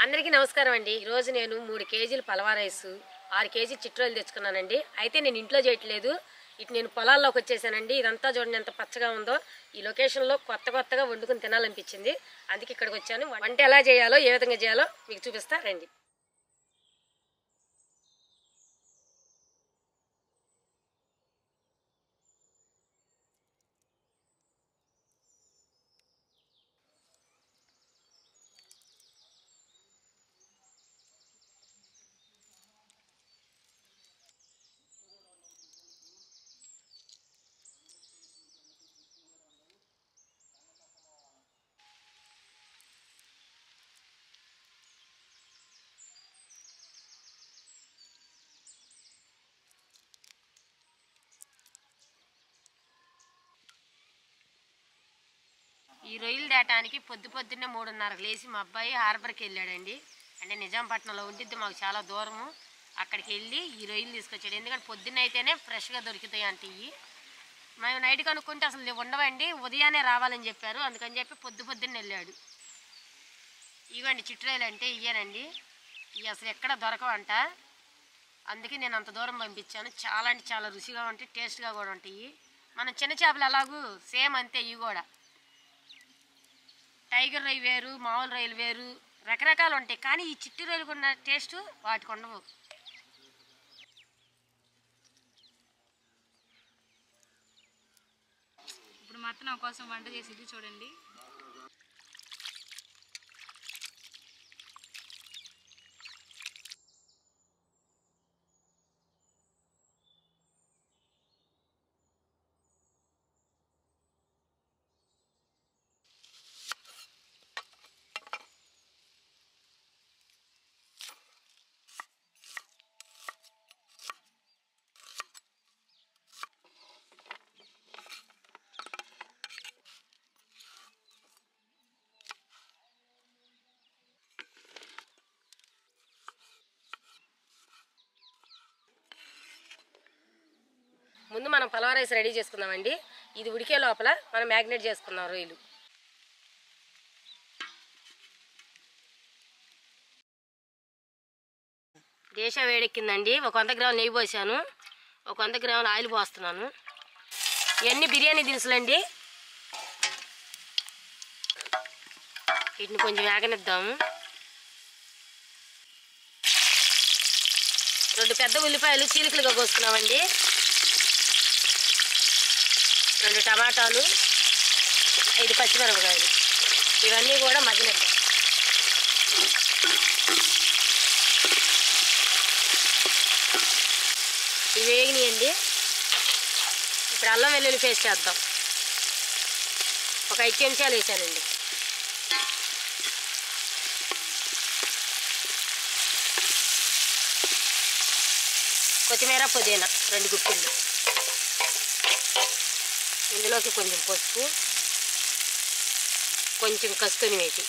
అందరికీ నమస్కారం అండి. ఈరోజు నేను 3 కేజీలు పలవా రైసు 6 కేజీ చిట్రోలు తెచ్చుకున్నానండి. అయితే నేను ఇంట్లో చేయట్లేదు, ఇటు నేను పొలాల్లోకి వచ్చేసానండి. ఇదంతా చూడండి ఎంత పచ్చగా ఉందో. ఈ లొకేషన్లో కొత్తగా వండుకుని తినాలనిపించింది, అందుకే ఇక్కడికి వచ్చాను. వంట ఎలా చేయాలో ఏ విధంగా చేయాలో మీకు చూపిస్తా రండి. ఈ రొయ్యలు తేటానికి పొద్దున్నే 3:30కి లేచి మా అబ్బాయి హార్బర్కి వెళ్ళాడండి. అంటే నిజాంపట్నంలో ఉండిద్ది, మాకు చాలా దూరము. అక్కడికి వెళ్ళి ఈ రొయ్యలు తీసుకొచ్చాడు. ఎందుకంటే పొద్దున్న అయితేనే ఫ్రెష్గా దొరుకుతాయి అంటే ఇవి. మేము నైట్ కనుక్కుంటే అసలు ఉండవండి, ఉదయాన్నే రావాలని చెప్పారు. అందుకని చెప్పి పొద్దున్నే వెళ్ళాడు. ఇవ్వండి చిట్రాయలు అంటే ఇయ్యానండి. ఇవి అసలు ఎక్కడ దొరకవంట, అందుకే నేను అంత దూరం పంపించాను. చాలా అంటే చాలా రుచిగా ఉంటాయి, టేస్ట్గా కూడా ఉంటాయి. మనం చిన్న చేపలు ఎలాగూ సేమ్ అంతే ఇవి కూడా. టైగర్ రొయ్య వేరు, మామూలు రొయ్యలు వేరు, రకరకాలు ఉంటాయి. కానీ ఈ చిట్టి రొయ్యలకు ఉన్న టేస్ట్ వాటికి ఉండవు. ఇప్పుడు మా అత్త నా కోసం వంట చేసి చూడండి. ముందు మనం పలవా రైస్ రెడీ చేసుకుందామండి. ఇది ఉడికే లోపల మనం మ్యాగ్నేట్ చేసుకుందాం రొయ్యలు. దేశ వేడెక్కిందండి. ఒక 100 గ్రాములు నెయ్యి పోసాను, ఒక 100 గ్రాములు ఆయిల్ పోస్తున్నాను. ఇవన్నీ బిర్యానీ దినుసులండి. వీటిని కొంచెం వేగనిద్దాము. 2 పెద్ద ఉల్లిపాయలు చీలికలుగా కోసుకున్నామండి, 2 టమాటాలు, 5 పచ్చిమిరపకాయలు. ఇవన్నీ కూడా మగ్గనిద్దాం. ఇవి వేగినాయండి. ఇప్పుడు అల్లం వెల్లుల్లి పేస్ట్ చేద్దాం. ఒక 5 చెంచాలు వేసానండి. కొత్తిమీర, పుదీనా 2 గుప్పిళ్ళు. ఇందులోకి కొంచెం పసుపు, కొంచెం కస్తూరి మేతి.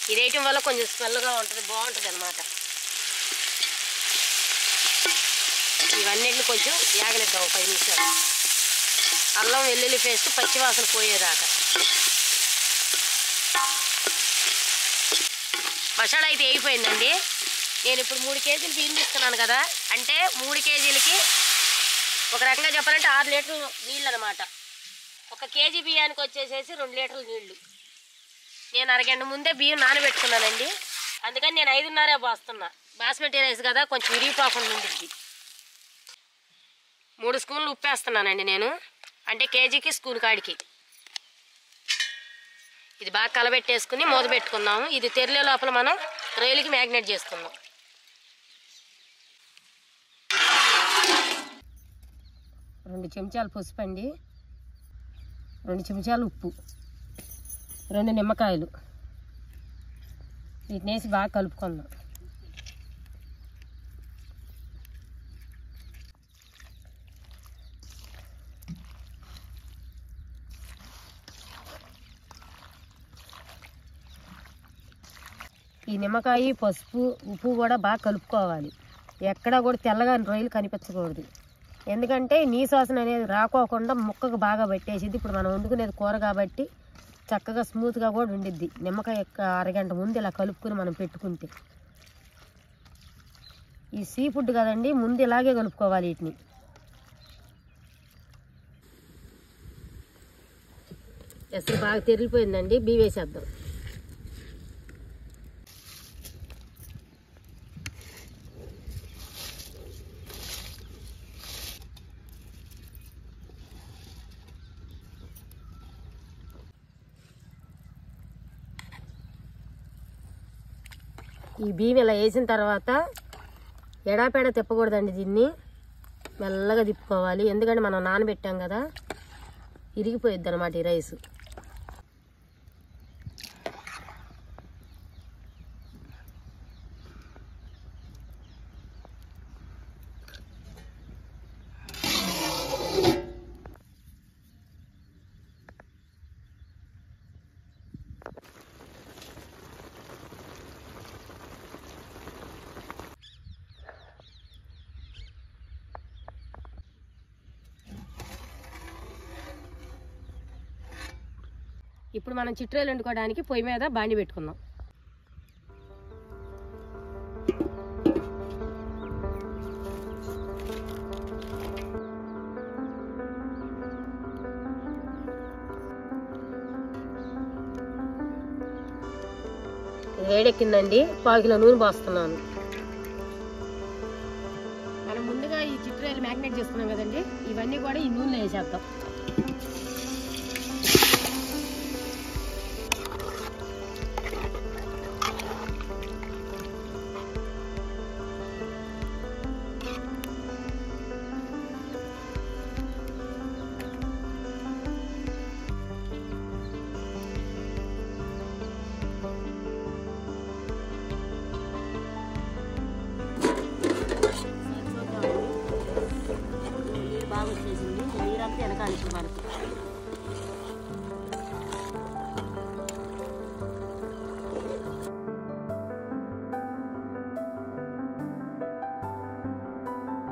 ఇది వేయటం వల్ల కొంచెం స్మెల్గా ఉంటుంది, బాగుంటుంది అన్నమాట. ఇవన్నిటిని కొంచెం వేగనిద్దాం 10 నిమిషాలు. అల్లం వెల్లుల్లి పేస్ట్ పచ్చివాసన పోయేదాకా. మసాలా అయితే వేగిపోయిందండి. నేను ఇప్పుడు 3 కేజీలు బియ్యం తీసుకున్నాను కదా, అంటే 3 కేజీలకి ఒక రకంగా చెప్పాలంటే 6 లీటర్లు నీళ్ళు అనమాట. 1 కేజీ బియ్యానికి వచ్చేసేసి 2 లీటర్ల నీళ్లు. నేను అరగంట ముందే బియ్యం నానబెట్టుకున్నానండి, అందుకని నేను 5:30 పోస్తున్నా. బాస్మతి రైస్ కదా, కొంచెం విరిగిపోకుండా ఉంటుంది. 3 స్పూన్లు ఉప్పు వేస్తున్నానండి నేను, అంటే కేజీకి స్పూన్ కాడికి. ఇది బాగా కలబెట్టేసుకుని మూత పెట్టుకుందాము. ఇది తెరిలే లోపల మనం రొయ్యలకి మ్యాగ్నేట్ చేసుకుందాం. రెండు చెంచాలు పసుపు అండి, 2 చెంచాలు ఉప్పు, 2 నిమ్మకాయలు, వీటిని వేసి బాగా కలుపుకుందాం. ఈ నిమ్మకాయ, పసుపు, ఉప్పు కూడా బాగా కలుపుకోవాలి. ఎక్కడా కూడా తెల్లగా రొయ్యలు కనిపించకూడదు, ఎందుకంటే నీసు వాసన అనేది రాకోకుండా ముక్కకు బాగా పట్టేసిద్ది. ఇప్పుడు మనం వండుకునేది కూర కాబట్టి చక్కగా స్మూత్గా కూడా ఉండిద్ది. నిమ్మకాయ అరగంట ముందు ఇలా కలుపుకుని మనం పెట్టుకుంటే. ఈ సీ ఫుడ్ కదండి, ముందు ఇలాగే కలుపుకోవాలి వీటిని. ఎసరు బాగా తెరిలిపోయిందండి, బియ్యం వేసేద్దాం. ఈ బియ్యం ఇలా వేసిన తర్వాత ఎడాపేడ తిప్పకూడదండి, దీన్ని మెల్లగా తిప్పుకోవాలి. ఎందుకంటే మనం నానబెట్టాం కదా, ఇరిగిపోయిద్ది అన్నమాట ఈ రైసు. ఇప్పుడు మనం చిట్రేలు వండుకోవడానికి పొయ్యి మీద బాండి పెట్టుకుందాం. వేడెక్కిందండి, 1/4 కిలో నూనె పోస్తున్నాను. మనం ముందుగా ఈ చిట్రేలు మ్యాగ్నేట్ చేసుకున్నాం కదండి, ఇవన్నీ కూడా ఈ నూనెలో వేసేద్దాం. బాగా వచ్చేసింది, నీరంతా వెనకాలి మనకు.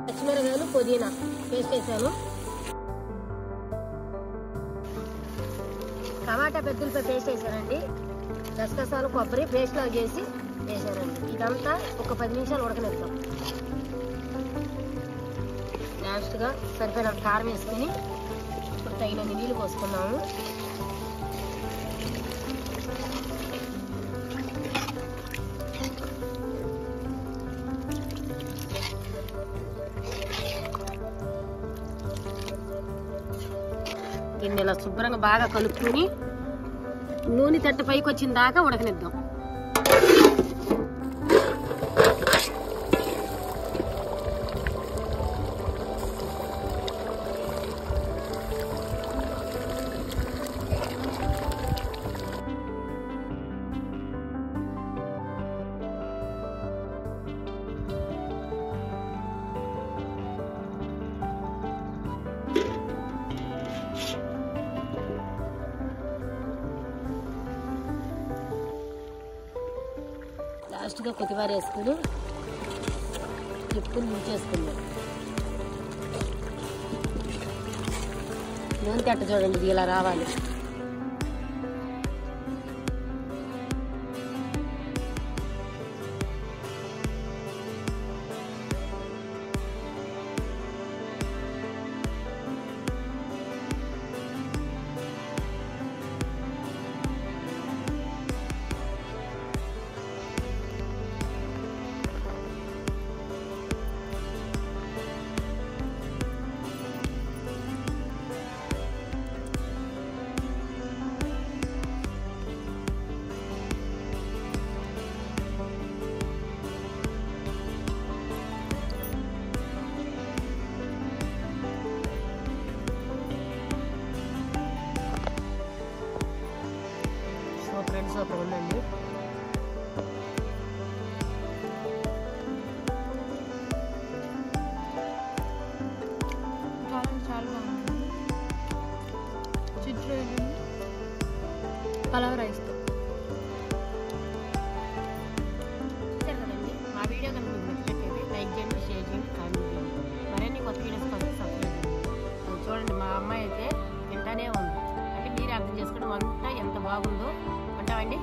పచ్చిమిరపకాయలు, పుదీనా పేస్ట్ వేసాను. టమాటా పెద్దలపై పేస్ట్ వేసానండి. గసగసాలు, కొబ్బరి పేస్ట్ లాగా చేసి వేసానండి. ఇదంతా ఒక 10 నిమిషాలు ఉడకనిద్దాం. లాస్ట్గా సరిపోయిన కారం వేసుకుని ఇప్పుడు తగినన్ని నీళ్ళు పోసుకున్నాము. దీన్ని ఇలా శుభ్రంగా బాగా కలుపుకొని నూనె తట్ట పైకి వచ్చిన దాకా ఉడకనిద్దాం. లాస్ట్గా కొత్తిమీర వేసుకుని తిప్పుని ముంచేసుకుందాం. నూనె తట్ట చూడండి, ఇది ఇలా రావాలి. సూపర్ ఉందండి. చాలా బాగుంది. చిట్టు పలావ్ రైస్తో. కదండి మా వీడియో కనుక మీకు నచ్చినట్లయితే లైక్ చేయండి, షేర్ చేయండి, కామెంట్ చేయండి. మరిన్ని కొత్త వీడియోస్ కోసం సబ్స్క్రైబ్ చేయండి. అది చూడండి మా అమ్మాయి అయితే తింటానే ఉంది. అంటే మీరే అర్థం చేసుకోండి వంట ఎంత బాగుందో. అంటామండి.